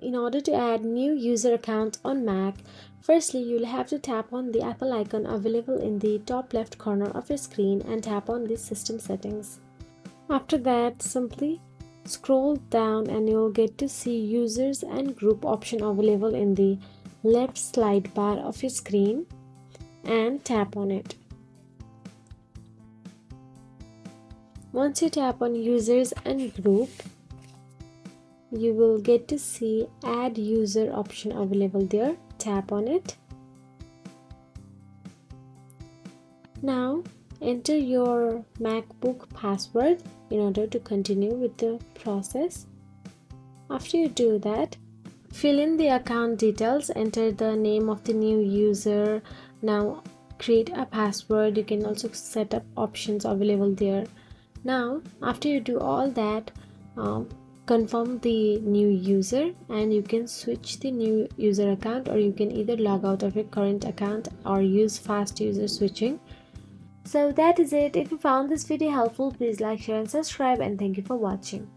in order to add new user account on Mac, firstly you'll have to tap on the Apple icon available in the top left corner of your screen and tap on the system settings. After that, simply scroll down and you'll get to see users and group option available in the left slide bar of your screen and tap on it. Once you tap on users and group, you will get to see add user option available there. Tap on it. Now enter your MacBook password in order to continue with the process. After you do that, fill in the account details, enter the name of the new user. Now create a password. You can also set up options available there. Now after you do all that, confirm the new user and you can switch the new user account, or you can either log out of your current account or use fast user switching. So that is it. If you found this video helpful, please like, share and subscribe, and thank you for watching.